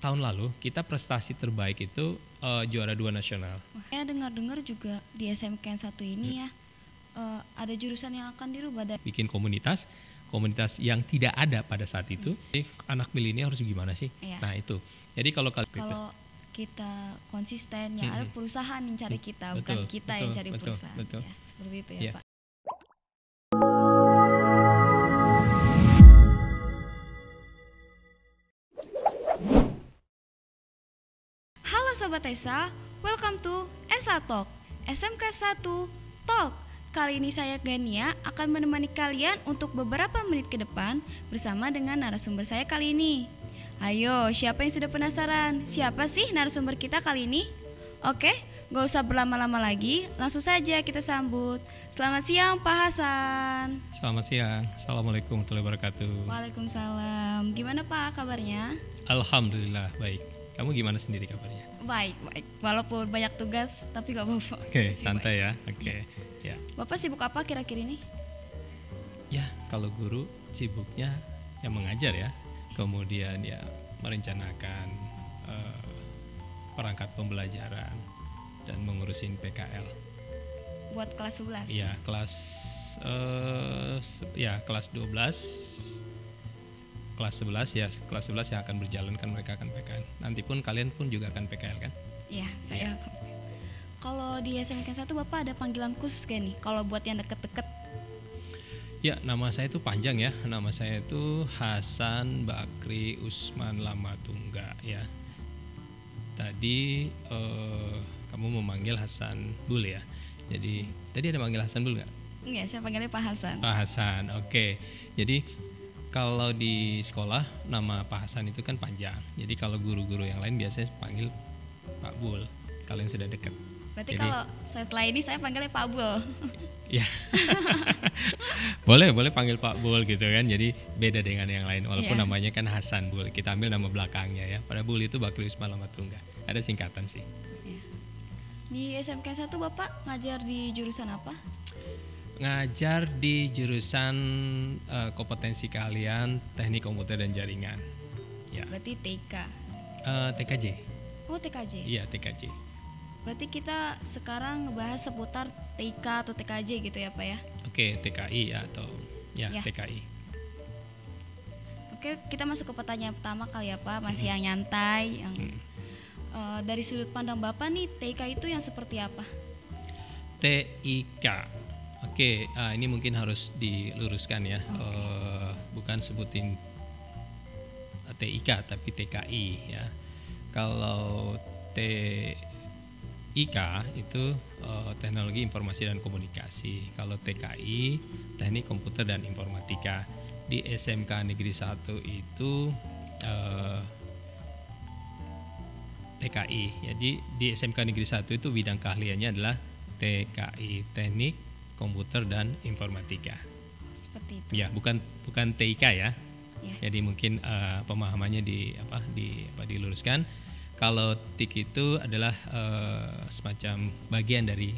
tahun lalu kita prestasi terbaik itu juara 2 nasional. Saya dengar-dengar juga di SMK yang satu ini ya ada jurusan yang akan dirubah dari Bikin komunitas yang tidak ada pada saat itu. Jadi anak milenial harus gimana sih? Iya. Nah itu. Jadi kalau kita konsisten ya ada perusahaan yang cari kita, bukan kita yang cari perusahaan. Betul. Ya, seperti itu ya, Iya. Pak. Halo Sobat Esa, welcome to Esa Talk, SMK 1 Talk. Kali ini saya Gania akan menemani kalian untuk beberapa menit ke depan bersama dengan narasumber saya kali ini. Ayo, siapa yang sudah penasaran? Siapa sih narasumber kita kali ini? Oke, gak usah berlama-lama lagi, langsung saja kita sambut. Selamat siang Pak Hasan. Selamat siang, Assalamualaikum warahmatullahi wabarakatuh. Waalaikumsalam. Gimana Pak kabarnya? Alhamdulillah baik. Kamu gimana sendiri kabarnya? Baik. Walaupun banyak tugas, tapi gak apa-apa. Oke, Masih santai baik. ya. Oke. Ya. Bapak sibuk apa kira-kira ini? Ya, kalau guru sibuknya yang mengajar ya. Kemudian ya merencanakan perangkat pembelajaran dan mengurusin PKL. Buat kelas 11? Iya, kelas 12, kelas 11 ya, kelas 11 yang akan berjalan kan mereka akan PKL. Nanti pun kalian pun juga akan PKL kan? Iya, saya. Kalau di SMK 1 Bapak ada panggilan khusus gak nih? Kalau buat yang deket-deket? Ya, nama saya itu panjang ya. Nama saya itu Hasan Bakri Usman Lamatungga ya. Tadi kamu memanggil Hasan Bul ya. Jadi tadi ada manggil Hasan Bul nggak? Enggak, saya panggilnya Pak Hasan. Pak Hasan, oke. Jadi kalau di sekolah nama Pak Hasan itu kan panjang. Jadi kalau guru-guru yang lain biasanya panggil Pak Bul. Kalau yang sudah dekat. Berarti kalau setelah ini saya panggilnya Pak Bul. Ya. boleh panggil Pak Bul gitu kan. Jadi beda dengan yang lain. Walaupun namanya kan Hasan Bul. Kita ambil nama belakangnya ya. Pada Bul itu Bakri Usman Lamatungga. Ada singkatan sih. Ya. Di SMK 1 Bapak ngajar di jurusan apa? Ngajar di jurusan kompetensi kalian Teknik Komputer dan Jaringan. Ya. Berarti TK. TKJ. Oh, TKJ. Iya, TKJ. Berarti kita sekarang ngebahas seputar TK atau TKJ gitu ya Pak ya? Oke, TKI atau ya. TKI. Oke, kita masuk ke pertanyaan pertama kali ya Pak, masih yang nyantai. Dari sudut pandang Bapak nih, TK itu yang seperti apa? TIK. Oke, ini mungkin harus diluruskan ya. Bukan sebutin TIK tapi TKI ya. Kalau TIK itu teknologi informasi dan komunikasi. Kalau TKI teknik komputer dan informatika. Di SMK Negeri 1 itu TKI. Jadi di SMK Negeri 1 itu bidang keahliannya adalah TKI teknik komputer dan informatika. Seperti itu. Ya, bukan TIK ya. Jadi mungkin pemahamannya diluruskan. Kalau TIK itu adalah semacam bagian dari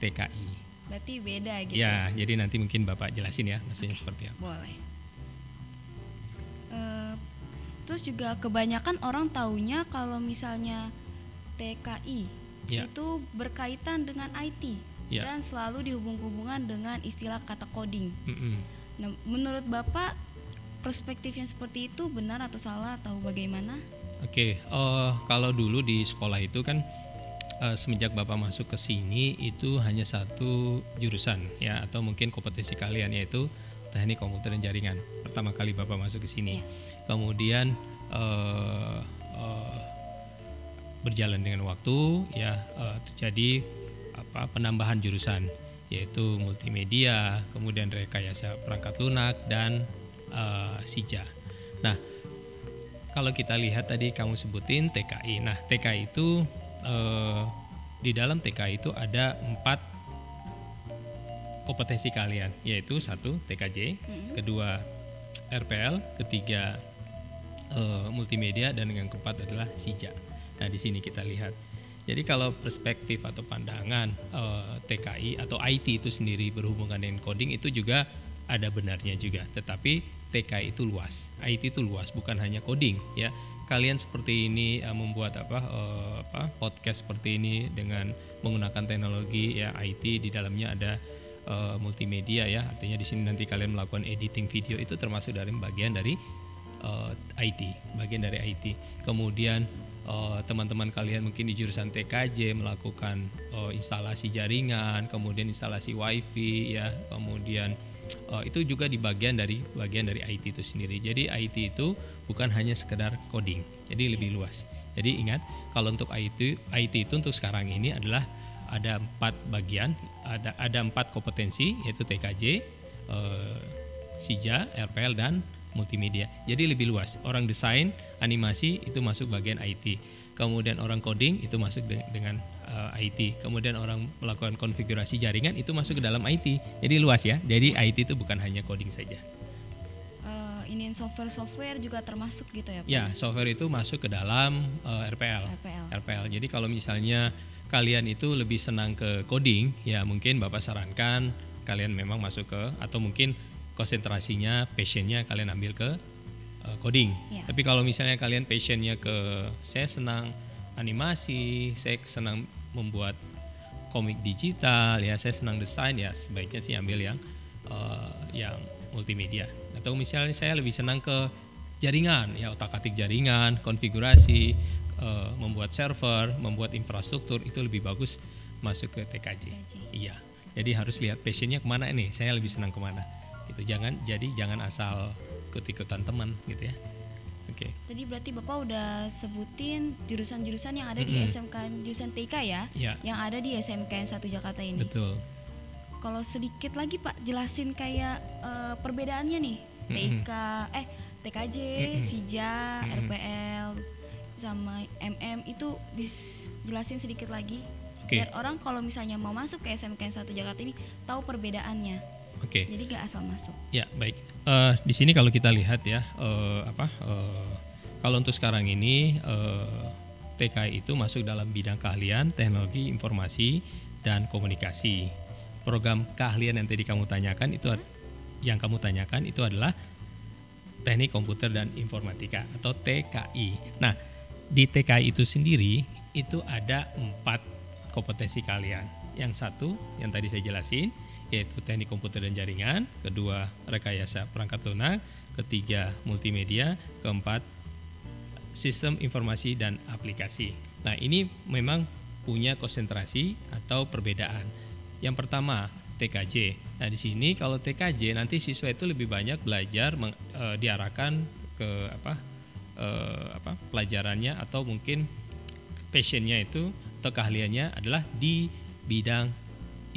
TKI. Berarti beda gitu. Ya, jadi nanti mungkin Bapak jelasin ya maksudnya seperti apa. Boleh. Terus juga kebanyakan orang taunya kalau misalnya TKI itu berkaitan dengan IT dan selalu dihubung-hubungkan dengan istilah kata coding. Nah, menurut Bapak perspektifnya seperti itu benar atau salah atau bagaimana? Oke, kalau dulu di sekolah itu kan semenjak Bapak masuk ke sini itu hanya satu jurusan ya, atau mungkin kompetensi kalian yaitu teknik komputer dan jaringan. Pertama kali Bapak masuk ke sini. Kemudian berjalan dengan waktu ya terjadi penambahan jurusan yaitu multimedia, kemudian rekayasa perangkat lunak dan SIJA. Nah, kalau kita lihat tadi kamu sebutin TKI. Nah, TKI itu di dalam TKI itu ada 4 kompetensi kalian, yaitu 1 TKJ, kedua RPL, ketiga multimedia, dan yang keempat adalah SIJA. Nah, di sini kita lihat. Jadi kalau perspektif atau pandangan TKI atau IT itu sendiri berhubungan dengan coding itu juga ada benarnya juga. Tetapi TKI itu luas, IT itu luas, bukan hanya coding ya. kalian seperti ini membuat podcast seperti ini dengan menggunakan teknologi ya IT, di dalamnya ada multimedia ya, artinya di sini nanti kalian melakukan editing video, itu termasuk dari bagian dari IT. Kemudian teman-teman kalian mungkin di jurusan TKJ melakukan instalasi jaringan, kemudian instalasi WiFi ya, kemudian itu juga di bagian dari IT itu sendiri. Jadi IT itu bukan hanya sekedar coding, jadi lebih luas. Jadi ingat, kalau untuk IT itu untuk sekarang ini adalah ada 4 bagian, ada 4 kompetensi, yaitu TKJ, SIJA, RPL, dan multimedia. Jadi lebih luas. Orang desain, animasi itu masuk bagian IT. Kemudian orang coding itu masuk dengan IT. Kemudian orang melakukan konfigurasi jaringan itu masuk ke dalam IT. Jadi luas ya. Jadi IT itu bukan hanya coding saja. Ini software juga termasuk gitu ya Pak? Ya, software itu masuk ke dalam RPL. Jadi kalau misalnya kalian itu lebih senang ke coding, ya mungkin Bapak sarankan kalian memang masuk ke, atau mungkin konsentrasinya, passionnya kalian ambil ke coding. Ya. Tapi kalau misalnya kalian passionnya ke, saya senang animasi, saya senang membuat komik digital, ya saya senang desain, ya sebaiknya sih ambil yang multimedia. Atau misalnya saya lebih senang ke jaringan, ya otak-atik jaringan, konfigurasi, membuat server, membuat infrastruktur, itu lebih bagus masuk ke TKJ. Iya. Jadi harus lihat passionnya kemana nih, saya lebih senang kemana. Itu jangan asal ikut-ikutan teman gitu ya. Oke. Jadi berarti Bapak udah sebutin jurusan-jurusan yang ada di SMK jurusan TK ya, yang ada di SMK 1 Jakarta ini. Betul. Kalau sedikit lagi Pak jelasin kayak perbedaannya nih, TKJ, SIJA, RPL sama MM itu dijelasin sedikit lagi. Biar orang kalau misalnya mau masuk ke SMK 1 Jakarta ini tahu perbedaannya. Oke. Jadi gak asal masuk. Ya baik. Di sini kalau kita lihat ya, kalau untuk sekarang ini TKI itu masuk dalam bidang keahlian teknologi informasi dan komunikasi. Program keahlian yang tadi kamu tanyakan itu adalah teknik komputer dan informatika atau TKI. Nah, di TKI itu sendiri itu ada 4 kompetensi kalian. Yang satu yang tadi saya jelasin, yaitu teknik komputer dan jaringan, kedua rekayasa perangkat lunak, ketiga multimedia, keempat sistem informasi dan aplikasi. Nah, ini memang punya konsentrasi atau perbedaan. Yang pertama TKJ. Nah, di sini kalau TKJ nanti siswa itu lebih banyak belajar diarahkan ke pelajarannya, atau mungkin passionnya itu atau keahliannya adalah di bidang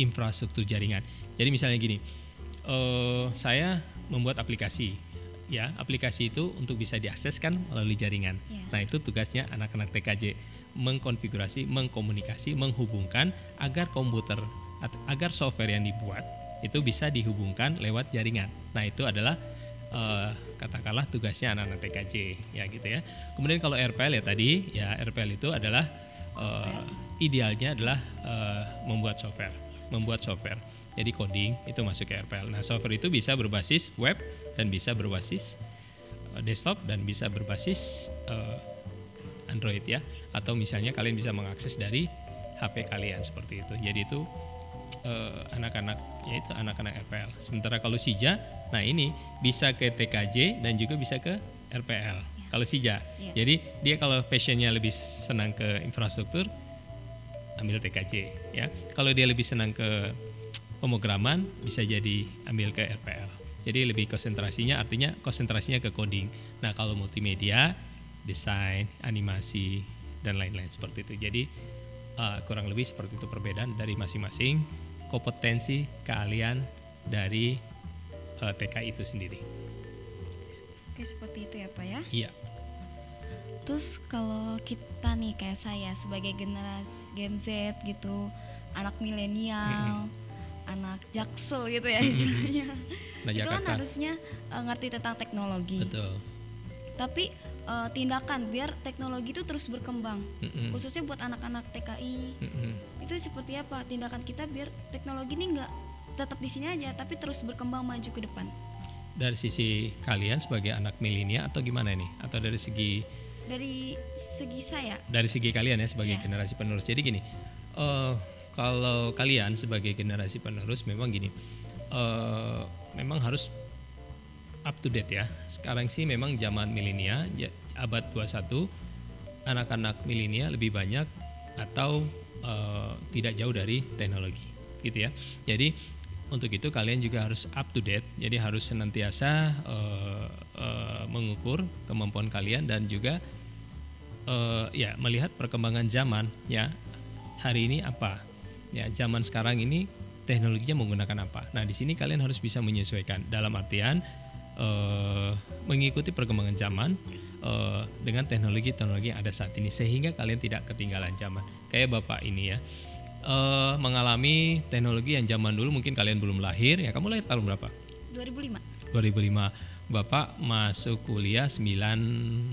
infrastruktur jaringan. Jadi misalnya gini, saya membuat aplikasi, ya aplikasi itu untuk bisa diakses kan melalui jaringan. Nah, itu tugasnya anak-anak TKJ, mengkonfigurasi, mengkomunikasi, menghubungkan agar agar software yang dibuat itu bisa dihubungkan lewat jaringan. Nah, itu adalah katakanlah tugasnya anak-anak TKJ, ya gitu ya. Kemudian kalau RPL ya tadi, ya RPL itu adalah idealnya adalah membuat software. Jadi coding itu masuk ke RPL. Nah, software itu bisa berbasis web dan bisa berbasis desktop dan bisa berbasis Android ya. Atau misalnya kalian bisa mengakses dari HP kalian seperti itu. Jadi itu anak-anak RPL. Sementara kalau SIJA, nah ini bisa ke TKJ dan juga bisa ke RPL. Kalau SIJA, jadi dia kalau passionnya lebih senang ke infrastruktur, ambil TKJ ya. Kalau dia lebih senang ke pemrograman, bisa jadi ambil ke RPL. Jadi lebih konsentrasinya ke coding. Nah, kalau multimedia, desain, animasi dan lain-lain seperti itu. Jadi kurang lebih seperti itu perbedaan dari masing-masing kompetensi keahlian dari TKI itu sendiri. Oke, seperti itu ya Pak ya. Iya. Terus kalau kita nih kayak saya sebagai generasi Gen Z gitu, anak milenial, anak jaksel gitu ya istilahnya, itu kan harusnya ngerti tentang teknologi. Betul. Tapi tindakan biar teknologi itu terus berkembang, khususnya buat anak-anak TKI, itu seperti apa tindakan kita biar teknologi ini nggak tetap di sini aja, tapi terus berkembang maju ke depan. Dari sisi kalian sebagai anak milenial atau gimana nih? Atau dari segi Dari segi saya, Dari segi kalian ya sebagai Iya. generasi penerus. Jadi gini, kalau kalian sebagai generasi penerus memang gini, memang harus up to date ya. Sekarang sih memang zaman milenial, abad 21, anak-anak milenial lebih banyak atau tidak jauh dari teknologi, gitu ya. Jadi untuk itu kalian juga harus up to date. Jadi harus senantiasa mengukur kemampuan kalian dan juga ya melihat perkembangan zaman ya. Hari ini apa? Ya, zaman sekarang ini teknologinya menggunakan apa? Nah, di sini kalian harus bisa menyesuaikan dalam artian mengikuti perkembangan zaman dengan teknologi-teknologi yang ada saat ini sehingga kalian tidak ketinggalan zaman. Kayak Bapak ini ya. Mengalami teknologi yang zaman dulu mungkin kalian belum lahir ya. Kamu lahir tahun berapa? 2005. 2005. Bapak masuk kuliah 97,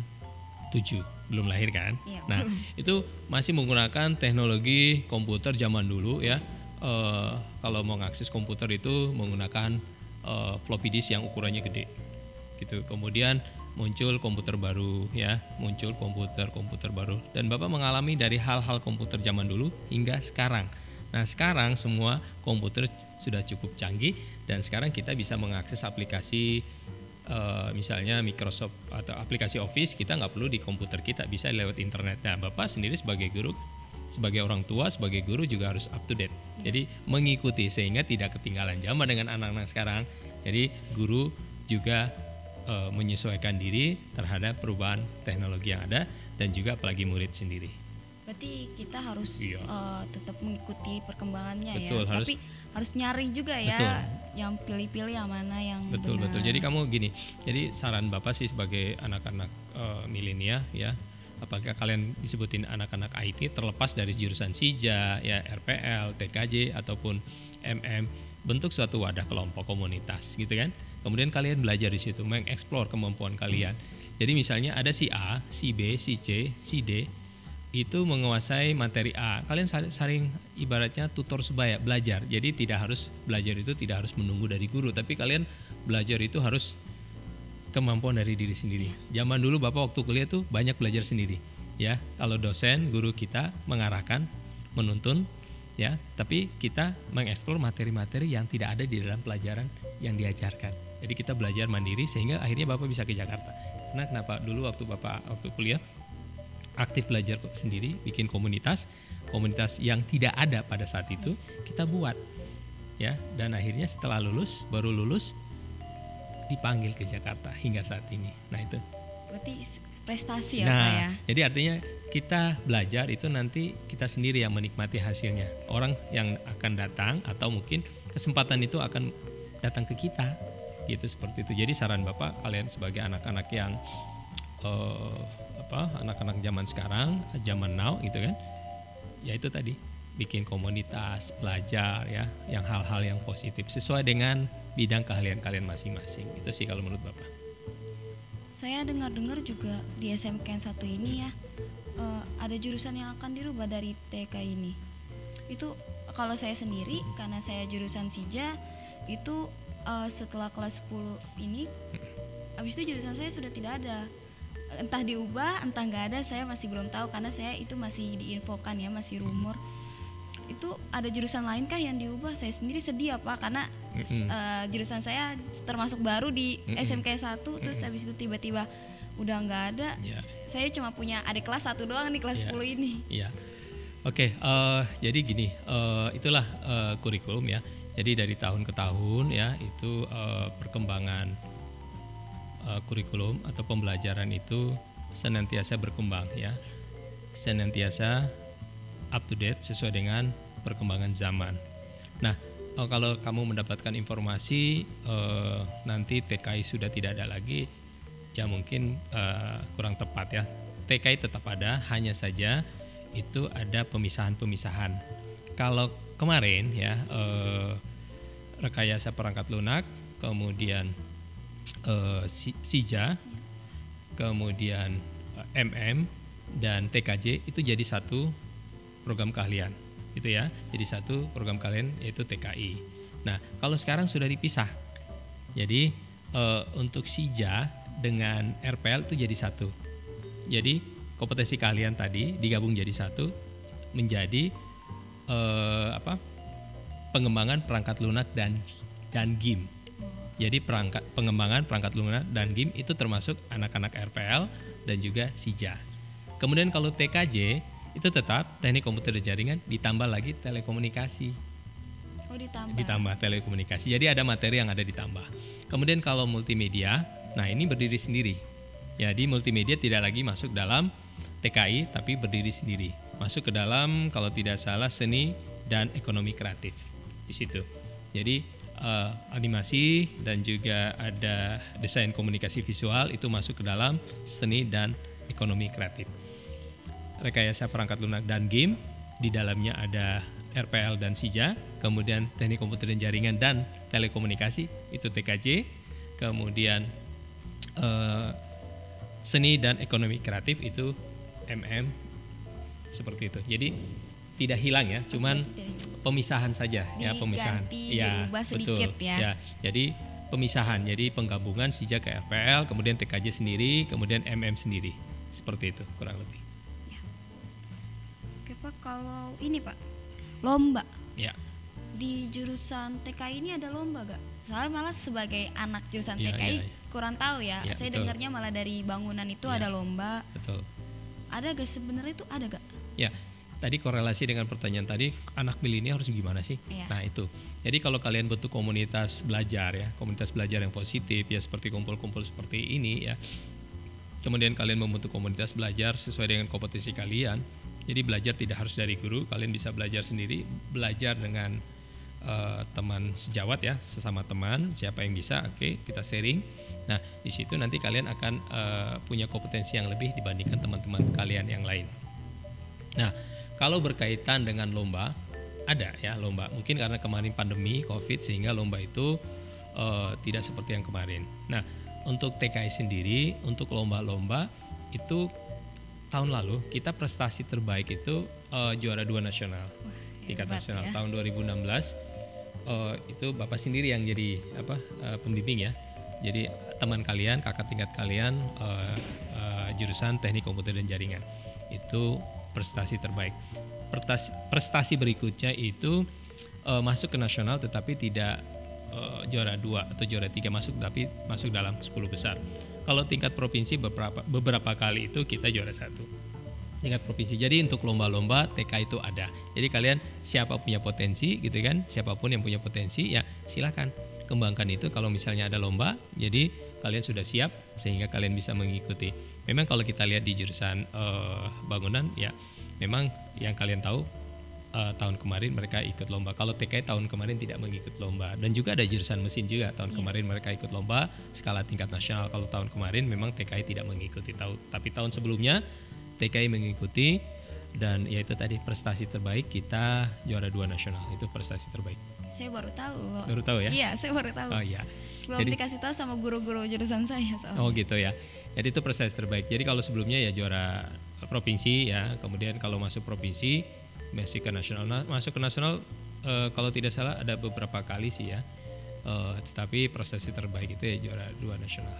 belum lahir kan? Iya, Nah, belum. itu masih menggunakan teknologi komputer zaman dulu ya. Kalau mau ngakses komputer itu menggunakan floppy disk yang ukurannya gede. Gitu. Kemudian muncul komputer baru ya, muncul komputer baru dan Bapak mengalami dari hal-hal komputer zaman dulu hingga sekarang. Nah, sekarang semua komputer sudah cukup canggih dan sekarang kita bisa mengakses aplikasi misalnya Microsoft atau aplikasi Office, kita nggak perlu di komputer kita, bisa lewat internet. Nah, Bapak sendiri sebagai guru, sebagai orang tua, sebagai guru juga harus up to date. Jadi mengikuti sehingga tidak ketinggalan zaman dengan anak-anak sekarang. Jadi guru juga menyesuaikan diri terhadap perubahan teknologi yang ada dan juga apalagi murid sendiri. Berarti kita harus Iya. tetap mengikuti perkembangannya Betul, ya. Tapi harus nyari juga ya, Betul. yang pilih-pilih yang mana yang Betul. benar. Jadi kamu gini, jadi saran Bapak sih sebagai anak-anak milenial ya, apakah kalian disebutin anak-anak IT terlepas dari jurusan SIJA ya, RPL, TKJ ataupun MM, bentuk suatu wadah kelompok komunitas gitu kan. Kemudian kalian belajar di situ, mengeksplor kemampuan kalian. Jadi misalnya ada si A, si B, si C, si D itu menguasai materi A. Kalian saling ibaratnya tutor sebaya belajar. Jadi tidak harus belajar itu tidak harus menunggu dari guru, tapi kalian belajar itu harus kemampuan dari diri sendiri. Zaman dulu Bapak waktu kuliah tuh banyak belajar sendiri. Ya, kalau dosen, guru kita mengarahkan, menuntun ya, tapi kita mengeksplor materi-materi yang tidak ada di dalam pelajaran yang diajarkan. Jadi kita belajar mandiri sehingga akhirnya Bapak bisa ke Jakarta. Karena kenapa dulu waktu Bapak waktu kuliah aktif belajar sendiri, bikin komunitas yang tidak ada pada saat itu kita buat ya, dan akhirnya setelah baru lulus dipanggil ke Jakarta hingga saat ini. Nah itu. Berarti prestasi ya Pak Nah, ya. jadi artinya kita belajar itu nanti kita sendiri yang menikmati hasilnya. Orang yang akan datang atau mungkin kesempatan itu akan datang ke kita. Gitu seperti itu. Jadi saran Bapak kalian sebagai anak-anak yang anak-anak zaman sekarang, zaman now gitu kan. Ya itu tadi, bikin komunitas, belajar ya, yang hal-hal yang positif sesuai dengan bidang keahlian kalian masing-masing. Itu sih kalau menurut Bapak. Saya dengar-dengar juga di SMK 1 ini ya, ada jurusan yang akan dirubah dari TK ini. Itu kalau saya sendiri, karena saya jurusan SIJA, itu setelah kelas 10 ini, habis itu jurusan saya sudah tidak ada. Entah diubah, entah nggak ada, saya masih belum tahu karena saya itu masih diinfokan ya, masih rumor. Itu ada jurusan lain kah yang diubah? Saya sendiri sedih ya Pak, karena jurusan saya termasuk baru di SMK 1, terus habis itu tiba-tiba udah nggak ada. Ya. Saya cuma punya adik kelas 1 doang nih, kelas 10 ini. Iya. Oke, jadi gini, itulah kurikulum ya. Jadi dari tahun ke tahun ya, itu perkembangan kurikulum atau pembelajaran itu senantiasa berkembang ya, senantiasa up to date sesuai dengan perkembangan zaman. Nah, kalau kamu mendapatkan informasi nanti TKI sudah tidak ada lagi, ya mungkin kurang tepat ya. TKI tetap ada, hanya saja itu ada pemisahan-pemisahan. Kalau kemarin ya rekayasa perangkat lunak, kemudian SIJA, kemudian MM dan TKJ itu jadi satu program keahlian, gitu ya. Jadi satu program keahlian yaitu TKI. Nah, kalau sekarang sudah dipisah. Jadi untuk SIJA dengan RPL itu jadi satu. Jadi kompetensi kalian tadi digabung jadi satu menjadi pengembangan perangkat lunak dan GIM. Jadi pengembangan perangkat lunak dan GIM itu termasuk anak-anak RPL dan juga SIJA. Kemudian kalau TKJ itu tetap teknik komputer dan jaringan ditambah lagi telekomunikasi. Oh, ditambah telekomunikasi. Jadi ada materi yang ada ditambah. Kemudian kalau multimedia, nah ini berdiri sendiri. Jadi multimedia tidak lagi masuk dalam TKI tapi berdiri sendiri. Masuk ke dalam kalau tidak salah seni dan ekonomi kreatif di situ. Jadi animasi dan juga ada desain komunikasi visual itu masuk ke dalam seni dan ekonomi kreatif. Rekayasa perangkat lunak dan game, di dalamnya ada RPL dan SIJA, kemudian teknik komputer dan jaringan dan telekomunikasi itu TKJ, kemudian seni dan ekonomi kreatif itu MM, seperti itu. Jadi tidak hilang ya, cuman pemisahan saja ya, pemisahan. Ya, dirubah sedikit betul, ya. Jadi pemisahan, jadi penggabungan SIJA ke RPL, kemudian TKJ sendiri, kemudian MM sendiri. Seperti itu kurang lebih. Ya. Oke Pak, kalau ini Pak, lomba. Ya. Di jurusan TKI ini ada lomba gak? Soalnya malah sebagai anak jurusan Ya, TKI ya. kurang tahu ya. Ya, Saya betul. dengarnya malah dari bangunan itu Ya. ada lomba. Betul. Ada gak sebenarnya itu ada gak? Ya. Tadi korelasi dengan pertanyaan tadi, anak milenial harus gimana sih? Iya. Nah itu. Jadi kalau kalian bentuk komunitas belajar ya, komunitas belajar yang positif ya, seperti kumpul-kumpul seperti ini ya. Kemudian kalian membentuk komunitas belajar sesuai dengan kompetensi kalian. Jadi belajar tidak harus dari guru, kalian bisa belajar sendiri, belajar dengan teman sejawat ya, sesama teman, siapa yang bisa, oke, kita sharing. Nah di situ nanti kalian akan punya kompetensi yang lebih dibandingkan teman-teman kalian yang lain. Nah kalau berkaitan dengan lomba, ada ya lomba. Mungkin karena kemarin pandemi COVID sehingga lomba itu tidak seperti yang kemarin. Nah untuk TKI sendiri, untuk lomba-lomba itu tahun lalu kita prestasi terbaik itu juara 2 nasional, tingkat nasional ya. Tahun 2016 itu Bapak sendiri yang jadi pembimbing ya. Jadi teman kalian, kakak tingkat kalian jurusan teknik komputer dan jaringan itu prestasi terbaik. Prestasi berikutnya itu masuk ke nasional tetapi tidak juara 2 atau juara 3 masuk, tapi masuk dalam 10 besar. Kalau tingkat provinsi beberapa kali itu kita juara 1 tingkat provinsi. Jadi untuk lomba-lomba TK itu ada. Jadi kalian siapa punya potensi gitu kan, siapapun yang punya potensi ya silakan kembangkan itu. Kalau misalnya ada lomba, jadi kalian sudah siap sehingga kalian bisa mengikuti. Memang kalau kita lihat di jurusan bangunan ya memang yang kalian tahu tahun kemarin mereka ikut lomba. Kalau TKI tahun kemarin tidak mengikut lomba, dan juga ada jurusan mesin juga tahun kemarin mereka ikut lomba skala tingkat nasional. Kalau tahun kemarin memang TKI tidak mengikuti, tapi tahun sebelumnya TKI mengikuti, dan ya itu tadi prestasi terbaik kita juara 2 nasional, itu prestasi terbaik. Saya baru tahu. Baru tahu ya? Iya, saya baru tahu. Oh iya. Belum dikasih tahu sama guru-guru jurusan saya soalnya. Oh gitu ya. Jadi itu prestasi terbaik. Jadi kalau sebelumnya ya juara provinsi ya, kemudian kalau masuk provinsi masuk ke nasional. Masuk ke nasional kalau tidak salah ada beberapa kali sih ya. Tetapi prestasi terbaik itu ya juara 2 nasional.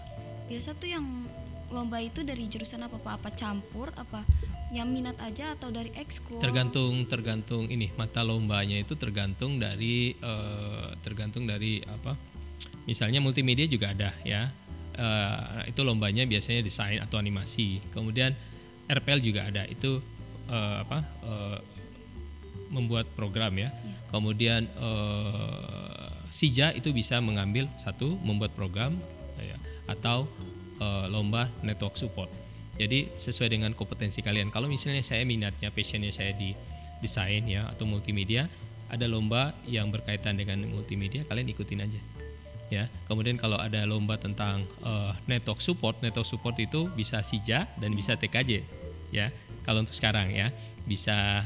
Biasa tuh yang lomba itu dari jurusan apa Pak? Apa campur? Apa yang minat aja atau dari ekskul? Tergantung ini mata lombanya itu tergantung dari apa? Misalnya multimedia juga ada ya. Itu lombanya biasanya desain atau animasi. Kemudian RPL juga ada, itu membuat program ya. Kemudian SIJA itu bisa mengambil satu membuat program ya, atau lomba network support. Jadi sesuai dengan kompetensi kalian. Kalau misalnya saya minatnya, passionnya saya di desain ya atau multimedia, ada lomba yang berkaitan dengan multimedia, kalian ikutin aja. Ya, kemudian kalau ada lomba tentang network support itu bisa SIJA dan bisa TKJ ya. Kalau untuk sekarang ya bisa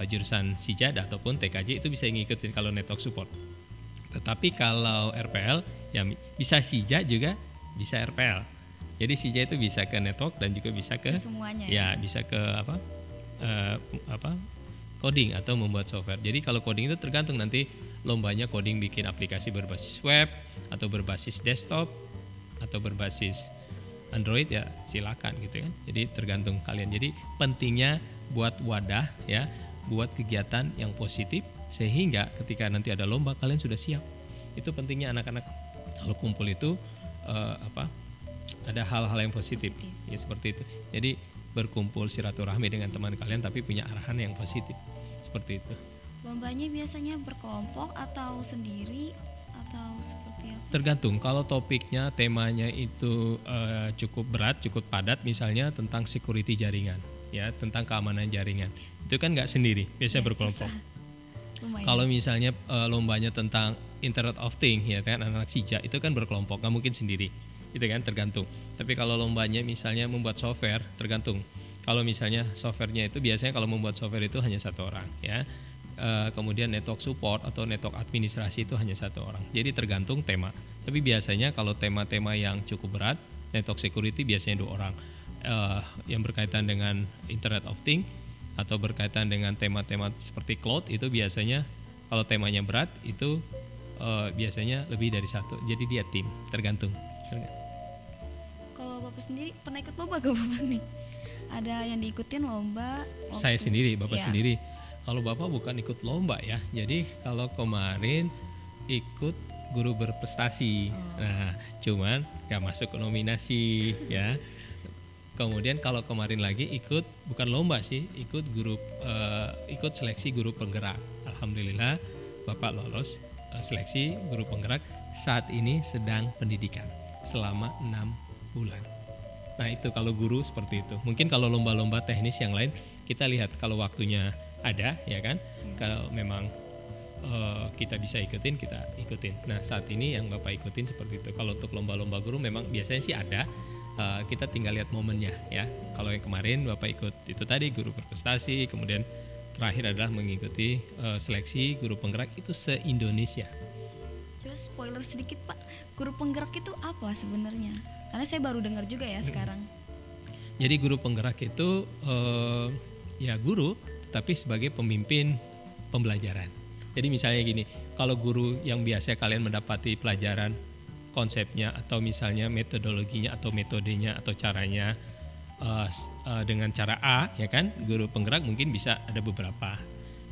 jurusan SIJA ataupun TKJ itu bisa ngikutin kalau network support. Tetapi kalau RPL ya bisa SIJA juga bisa RPL. Jadi SIJA itu bisa ke network dan juga bisa ke semuanya ya bisa ke coding atau membuat software. Jadi kalau coding itu tergantung nanti lombanya coding bikin aplikasi berbasis web atau berbasis desktop atau berbasis Android ya silakan gitu kan. Jadi tergantung kalian. Jadi pentingnya buat wadah ya, buat kegiatan yang positif sehingga ketika nanti ada lomba kalian sudah siap. Itu pentingnya anak-anak kalau kumpul itu ada hal-hal yang positif. Ya seperti itu. Jadi berkumpul silaturahmi dengan teman kalian tapi punya arahan yang positif. Seperti itu. Lombanya biasanya berkelompok atau sendiri atau seperti apa? Tergantung. Kalau topiknya, temanya itu cukup berat, cukup padat, misalnya tentang security jaringan, ya, tentang keamanan jaringan, itu kan nggak sendiri, biasanya berkelompok. Kalau misalnya lombanya tentang Internet of Things, ya kan, anak-anak SIJA itu kan berkelompok, nggak mungkin sendiri, itu kan tergantung. Tapi kalau lombanya misalnya membuat software, tergantung. Kalau misalnya softwarenya itu biasanya kalau membuat software itu hanya satu orang, ya. Kemudian network support atau network administrasi itu hanya satu orang. Jadi tergantung tema. Tapi biasanya kalau tema-tema yang cukup berat, network security biasanya 2 orang. Yang berkaitan dengan Internet of Things atau berkaitan dengan tema-tema seperti cloud itu biasanya kalau temanya berat itu biasanya lebih dari 1. Jadi dia tim, tergantung. Kalau Bapak sendiri pernah ikut lomba gak Bapak nih? Ada yang diikutin lomba? Saya sendiri, Bapak sendiri. Kalau Bapak bukan ikut lomba ya. Jadi kalau kemarin ikut guru berprestasi. Nah, cuman gak masuk ke nominasi ya. Kemudian kalau kemarin lagi ikut bukan lomba sih, ikut ikut seleksi guru penggerak. Alhamdulillah Bapak lolos seleksi guru penggerak. Saat ini sedang pendidikan selama 6 bulan. Nah, itu kalau guru seperti itu. Mungkin kalau lomba-lomba teknis yang lain kita lihat kalau waktunya ada, ya kan? Kalau memang kita bisa ikutin, kita ikutin. Nah, saat ini yang Bapak ikutin seperti itu. Kalau untuk lomba-lomba guru memang biasanya sih ada. Kita tinggal lihat momennya, ya. Kalau yang kemarin Bapak ikut itu tadi guru berprestasi, kemudian terakhir adalah mengikuti seleksi guru penggerak itu se-Indonesia. Coba spoiler sedikit Pak, guru penggerak itu apa sebenarnya? Karena saya baru dengar juga ya sekarang. Jadi guru penggerak itu ya guru tapi sebagai pemimpin pembelajaran. Jadi misalnya gini, kalau guru yang biasa kalian mendapati pelajaran konsepnya atau misalnya metodologinya atau metodenya atau caranya dengan cara A, ya kan, guru penggerak mungkin bisa ada beberapa.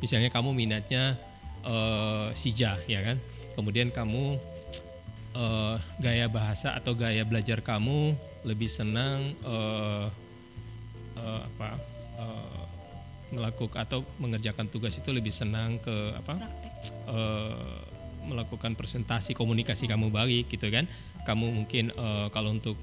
Misalnya kamu minatnya SIJA, ya kan, kemudian kamu gaya bahasa atau gaya belajar kamu lebih senang melakukan atau mengerjakan tugas itu lebih senang ke melakukan presentasi komunikasi kamu baik gitu kan. Kamu mungkin kalau untuk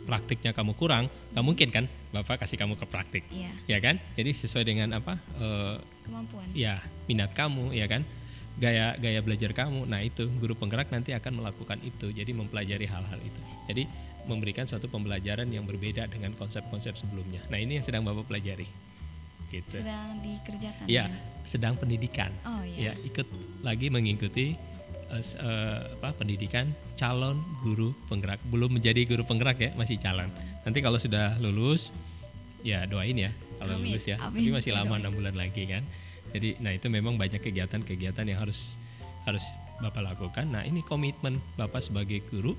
praktiknya kamu kurang, nggak mungkin kan Bapak kasih kamu ke praktik, ya kan? Jadi sesuai dengan kemampuan, ya, minat kamu, ya kan, gaya belajar kamu. Nah, itu guru penggerak nanti akan melakukan itu. Jadi mempelajari hal-hal itu. Jadi memberikan suatu pembelajaran yang berbeda dengan konsep-konsep sebelumnya. Nah, ini yang sedang Bapak pelajari. Gitu. Sedang dikerjakan ya, sedang pendidikan. Ya, ikut lagi mengikuti pendidikan calon guru penggerak. Belum menjadi guru penggerak ya, masih calon. Nanti kalau sudah lulus ya doain ya kalau lulus ya. Tapi masih lama, 6 bulan lagi kan. Jadi nah itu memang banyak kegiatan-kegiatan yang harus Bapak lakukan. Nah, ini komitmen Bapak sebagai guru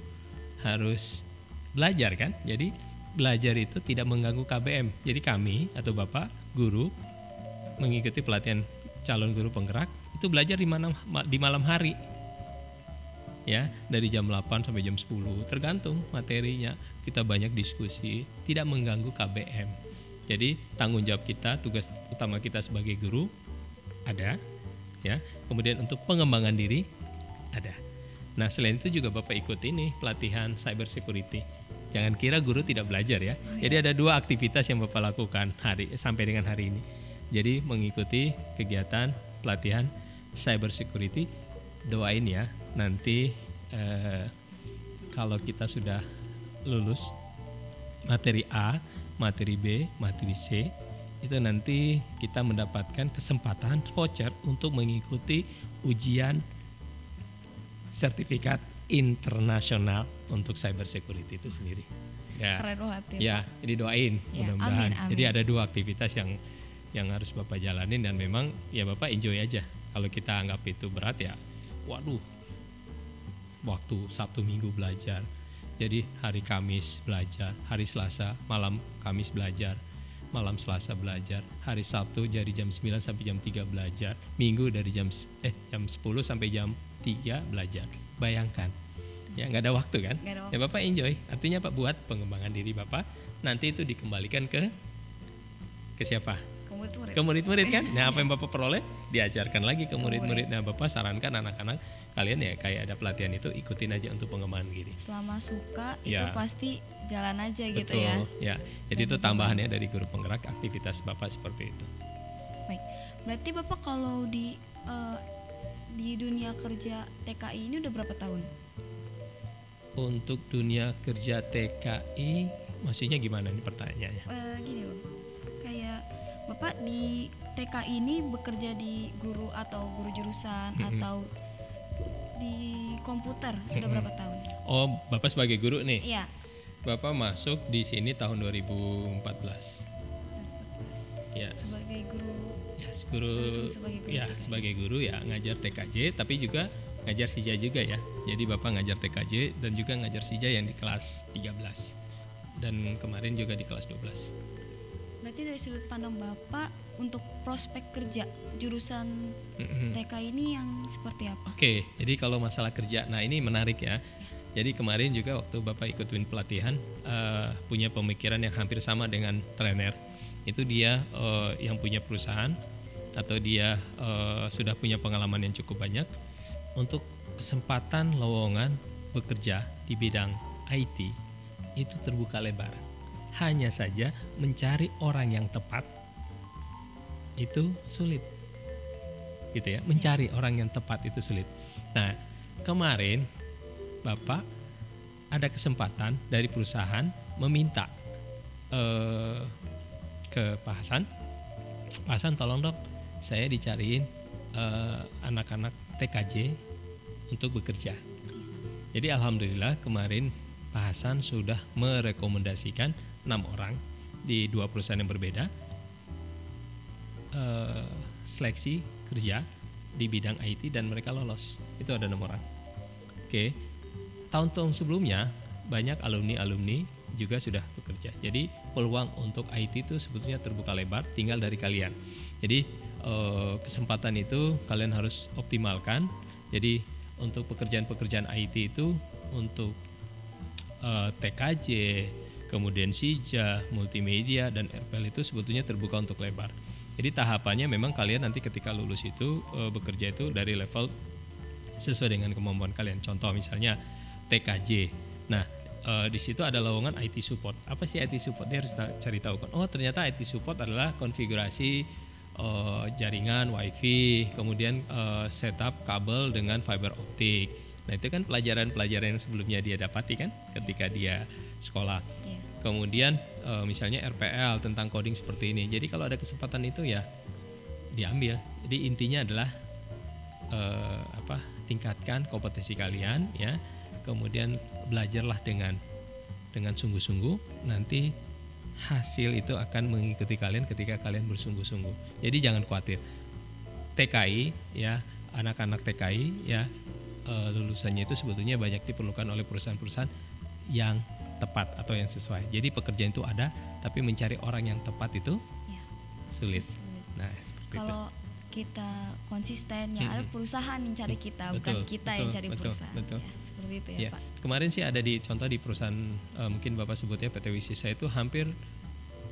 harus belajar kan. Jadi belajar itu tidak mengganggu KBM. Jadi kami atau Bapak guru mengikuti pelatihan calon guru penggerak itu belajar di malam hari. Ya, dari jam 8 sampai jam 10 tergantung materinya. Kita banyak diskusi, tidak mengganggu KBM. Jadi tanggung jawab kita, tugas utama kita sebagai guru ada, ya. Kemudian untuk pengembangan diri ada. Nah, selain itu juga Bapak ikut ini pelatihan cyber security. Jangan kira guru tidak belajar ya. Jadi ada 2 aktivitas yang Bapak lakukan sampai dengan hari ini. Jadi mengikuti kegiatan pelatihan cyber security. Doain ya, nanti kalau kita sudah lulus materi A, materi B, materi C, itu nanti kita mendapatkan kesempatan voucher untuk mengikuti ujian sertifikat internasional untuk cyber security itu sendiri. Ya, keren banget ya. Jadi doain mudah-mudahan. Jadi ada 2 aktivitas yang harus Bapak jalanin dan memang ya Bapak enjoy aja. Kalau kita anggap itu berat ya, waduh, waktu Sabtu Minggu belajar. Jadi hari Kamis belajar, hari Selasa malam Kamis belajar, malam Selasa belajar, hari Sabtu dari jam 9 sampai jam 3 belajar, Minggu dari jam 10 sampai jam 3 belajar. Bayangkan, ya nggak ada waktu kan? Nggak ada waktu. Ya Bapak enjoy, artinya Pak buat pengembangan diri Bapak, nanti itu dikembalikan ke siapa? Murid-murid. Ke murid-murid kan. Nah, apa yang Bapak peroleh diajarkan lagi ke murid-murid. Nah, Bapak sarankan anak-anak kalian ya kayak ada pelatihan itu ikutin aja untuk pengembangan diri. Selama suka itu Ya. pasti jalan aja gitu Betul, ya. ya. Jadi itu tambahannya dari guru penggerak aktivitas Bapak seperti itu. Baik. Berarti Bapak kalau di dunia kerja TKI ini udah berapa tahun? Untuk dunia kerja TKI maksudnya gimana nih pertanyaannya? Gini loh. Kayak Bapak di TKI ini bekerja di guru atau guru jurusan atau di komputer sudah berapa tahun? Oh, Bapak sebagai guru nih. Iya. Bapak masuk di sini tahun 2014. Ya, Sebagai guru guru langsung sebagai guru ya TKI. sebagai guru ya ngajar TKJ tapi juga ngajar sija juga ya. Jadi Bapak ngajar TKJ dan juga ngajar sija yang di kelas 13 dan kemarin juga di kelas 12. Berarti dari sudut pandang Bapak untuk prospek kerja jurusan TKI ini yang seperti apa? Oke, jadi kalau masalah kerja, nah ini menarik ya. Jadi kemarin juga waktu Bapak ikutin pelatihan punya pemikiran yang hampir sama dengan trainer. Itu dia yang punya perusahaan atau dia sudah punya pengalaman yang cukup banyak untuk kesempatan lowongan bekerja di bidang IT itu terbuka lebar. Hanya saja mencari orang yang tepat itu sulit. Gitu ya, mencari orang yang tepat itu sulit. Nah, kemarin Bapak ada kesempatan dari perusahaan meminta ke Pak Hasan. Pak Hasan tolong dok, saya dicariin anak-anak TKJ untuk bekerja. Jadi alhamdulillah kemarin Pak Hasan sudah merekomendasikan 6 orang di 2 perusahaan yang berbeda seleksi kerja di bidang IT dan mereka lolos. Itu ada 6 orang. Oke. Tahun-tahun sebelumnya banyak alumni-alumni juga sudah bekerja. Jadi peluang untuk IT itu sebetulnya terbuka lebar, tinggal dari kalian. Jadi kesempatan itu kalian harus optimalkan. Jadi untuk pekerjaan-pekerjaan IT itu untuk TKJ, kemudian SIJA, multimedia dan RPL itu sebetulnya terbuka untuk lebar. Jadi tahapannya memang kalian nanti ketika lulus itu bekerja itu dari level sesuai dengan kemampuan kalian. Contoh misalnya TKJ. Nah, di situ ada lowongan IT support. Apa sih IT support? Dia harus cari tahu kan. Oh, ternyata IT support adalah konfigurasi jaringan WiFi, kemudian setup kabel dengan fiber optik. Nah, itu kan pelajaran-pelajaran yang sebelumnya dia dapati kan ketika dia sekolah. Iya. Kemudian misalnya RPL tentang coding seperti ini. Jadi kalau ada kesempatan itu ya diambil. Jadi intinya adalah tingkatkan kompetensi kalian ya. Kemudian belajarlah dengan sungguh-sungguh. Nanti hasil itu akan mengikuti kalian ketika kalian bersungguh-sungguh. Jadi jangan khawatir. TKI ya, anak-anak TKI ya lulusannya itu sebetulnya banyak diperlukan oleh perusahaan-perusahaan yang tepat atau yang sesuai. Jadi pekerjaan itu ada, tapi mencari orang yang tepat itu Ya. sulit. Nah, seperti Kalau kita konsisten ya ada perusahaan yang cari kita, bukan kita yang cari perusahaan. Betul. Ya, seperti itu ya, Ya, Pak. kemarin sih ada di contoh di perusahaan mungkin Bapak sebutnya PT Wisisa itu hampir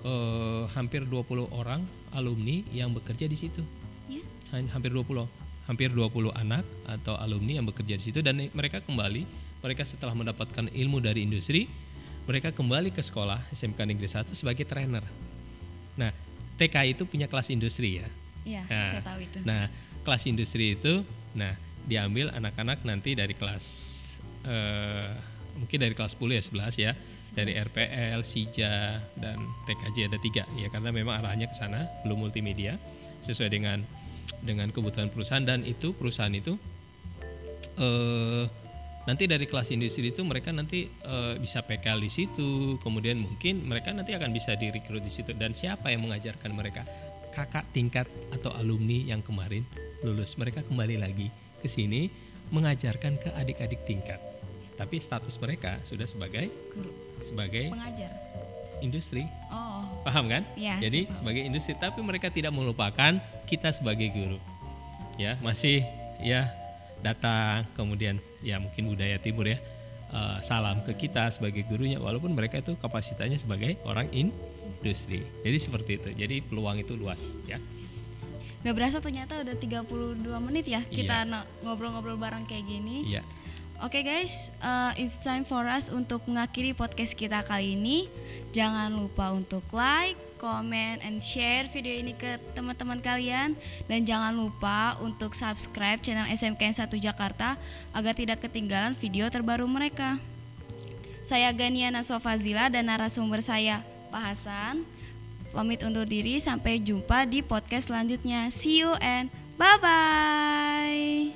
20 orang alumni yang bekerja di situ. Ya. Hampir 20 anak atau alumni yang bekerja di situ dan mereka setelah mendapatkan ilmu dari industri, mereka kembali ke sekolah SMK Negeri 1 sebagai trainer. Nah, TKI itu punya kelas industri ya. Iya, Nah, saya tahu itu. Nah, kelas industri itu, diambil anak-anak nanti dari kelas mungkin dari kelas 10 ya 11 ya, dari RPL, SIJA dan TKJ ada 3 ya karena memang arahnya ke sana, belum multimedia sesuai dengan kebutuhan perusahaan dan itu perusahaan itu nanti dari kelas industri itu mereka nanti bisa PKL di situ, kemudian mungkin mereka nanti akan bisa direkrut di situ dan siapa yang mengajarkan mereka? Kakak tingkat atau alumni yang kemarin lulus, mereka kembali lagi ke sini mengajarkan ke adik-adik tingkat. tapi status mereka sudah sebagai Guru, pengajar. industri. Oh, Paham kan? ya. Jadi saya paham. sebagai industri, tapi mereka tidak melupakan kita sebagai guru. Ya, masih ya datang, kemudian ya mungkin budaya timur ya, salam ke kita sebagai gurunya, walaupun mereka itu kapasitasnya sebagai orang industri. Jadi seperti itu. Jadi peluang itu luas ya. Gak berasa ternyata udah 32 menit ya kita Iya. ngobrol-ngobrol bareng kayak gini. Iya. Oke guys, it's time for us untuk mengakhiri podcast kita kali ini. Jangan lupa untuk like, comment, and share video ini ke teman-teman kalian. Dan jangan lupa untuk subscribe channel SMKN 1 Jakarta agar tidak ketinggalan video terbaru mereka. Saya Gania Naswa Fazila dan narasumber saya Pak Hasan. Pamit undur diri, sampai jumpa di podcast selanjutnya. See you and bye-bye.